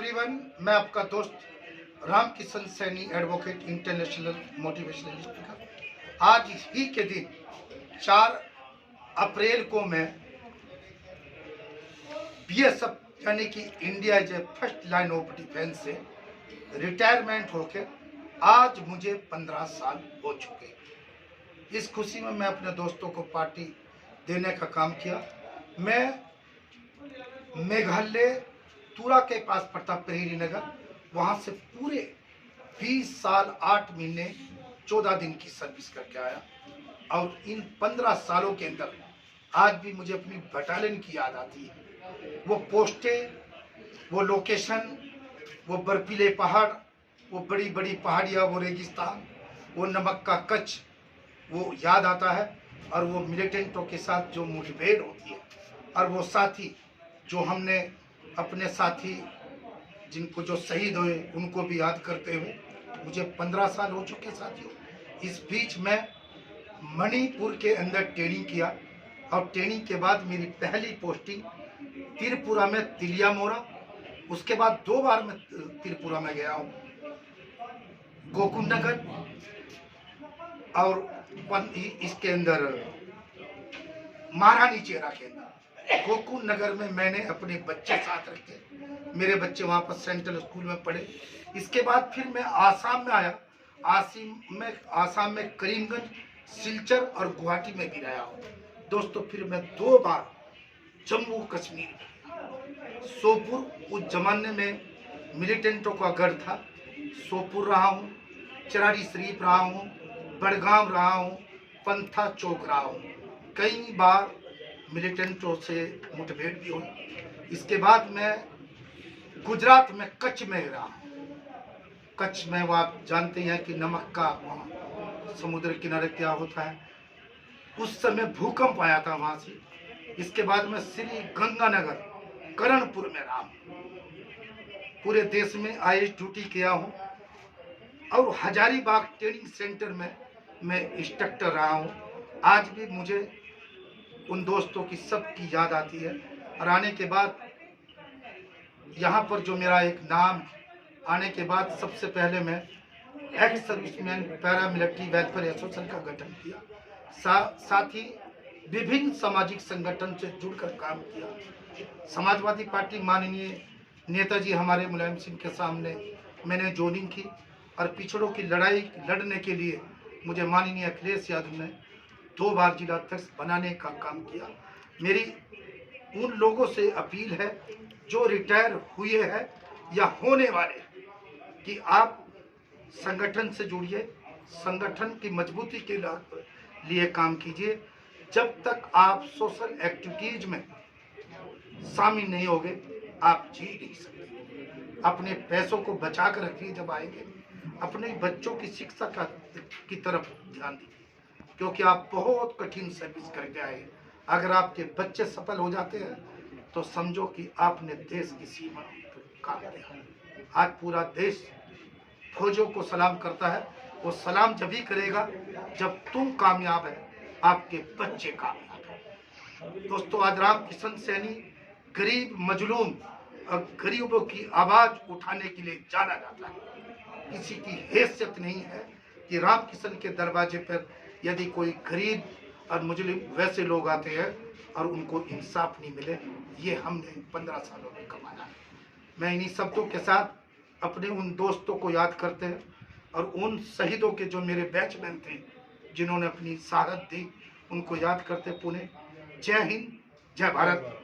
Everyone, मैं आपका दोस्त Ram Kishan Saini, advocate, international motivational speaker. आज ही के दिन 4 अप्रैल को मैं बीएसएफ यानी कि India is a first line of defence से रिटायरमेंट होकर आज मुझे 15 साल हो चुके। इस खुशी में मैं अपने दोस्तों को पार्टी देने का काम किया। मैं मेघालय तुरा के पास पड़ता प्रेरी नगर, वहाँ से पूरे 20 साल 8 महीने 14 दिन की सर्विस करके आया। और इन 15 सालों के अंदर आज भी मुझे अपनी बटालियन की याद आती है। वो पोस्टें, वो लोकेशन, वो बर्फीले पहाड़, वो बड़ी बड़ी पहाड़ियाँ, वो रेगिस्तान, वो नमक का कच्छ, वो याद आता है। और वो मिलिटेंटों के साथ जो मुठभेड़ होती है, और वो साथी जो हमने अपने साथी जिनको जो शहीद हुए उनको भी याद करते हुए मुझे 15 साल हो चुके साथियों। इस बीच मैं मणिपुर के अंदर ट्रेनिंग किया और ट्रेनिंग के बाद मेरी पहली पोस्टिंग त्रिपुरा में तिलिया मोरा। उसके बाद 2 बार मैं त्रिपुरा में गया हूँ, गोकुल नगर और इसके अंदर महारानी चेरा के अंदर। गोकुल नगर में मैंने अपने बच्चे साथ रखे, मेरे बच्चे वहाँ पर सेंट्रल स्कूल में पढ़े। इसके बाद फिर मैं आसाम में आया। आसाम में करीमगंज, सिलचर और गुवाहाटी में भी रहा हूँ दोस्तों। फिर मैं 2 बार जम्मू कश्मीर में सोपुर, उस जमाने में मिलिटेंटों का गढ़ था, सोपुर रहा हूँ, चरारी शरीफ रहा हूँ, बड़गाम रहा हूँ, पंथा चौक रहा हूँ। कई बार मिलिटेंटों से मुठभेड़ भी हुई। इसके बाद मैं गुजरात में कच्छ में रहा हूँ। कच्छ में वो आप जानते हैं कि नमक का समुद्र किनारे क्या होता है। उस समय भूकंप आया था वहाँ से। इसके बाद मैं श्री गंगानगर करणपुर में रहा हूँ। पूरे देश में IAS ड्यूटी किया हूँ और हजारीबाग ट्रेनिंग सेंटर में मैं इंस्ट्रक्टर रहा हूँ। आज भी मुझे उन दोस्तों की सबकी याद आती है। और आने के बाद यहाँ पर जो मेरा एक नाम आने के बाद सबसे पहले मैं ex serviceman paramilitary welfare association का गठन किया। साथ ही विभिन्न सामाजिक संगठन से जुड़कर काम किया। समाजवादी पार्टी माननीय नेताजी हमारे मुलायम सिंह के सामने मैंने ज्वाइनिंग की और पिछड़ों की लड़ाई लड़ने के लिए मुझे माननीय अखिलेश यादव ने 2 बार जिला अध्यक्ष बनाने का काम किया। मेरी उन लोगों से अपील है जो रिटायर हुए हैं या होने वाले, कि आप संगठन से जुड़िए, संगठन की मजबूती के लिए काम कीजिए। जब तक आप सोशल एक्टिविटीज में शामिल नहीं होगे आप जी नहीं सकते। अपने पैसों को बचा कर रखिए। जब आएंगे अपने बच्चों की शिक्षा की तरफ ध्यान दीजिए, क्योंकि आप बहुत कठिन सर्विस करके आए। अगर आपके बच्चे सफल हो जाते हैं तो समझो कि आपने देश की सीमा काम किया। आज पूरा देश फौजों को सलाम करता है। वो सलाम जब ही करेगा जब तुम कामयाब है, आपके बच्चे कामयाब है। दोस्तों, आज राम किशन सैनी गरीब, मजलूम और गरीबों की आवाज उठाने के लिए जाना जाता है। किसी की हैसियत नहीं है कि राम किशन के दरवाजे पर यदि कोई गरीब और मुजलिम वैसे लोग आते हैं और उनको इंसाफ नहीं मिले। ये हमने 15 सालों में कमाया है। मैं इन्हीं शब्दों के साथ अपने उन दोस्तों को याद करते हैं और उन शहीदों के जो मेरे बैचमैन थे जिन्होंने अपनी शहादत दी, उनको याद करते पुणे। जय हिंद, जय भारत।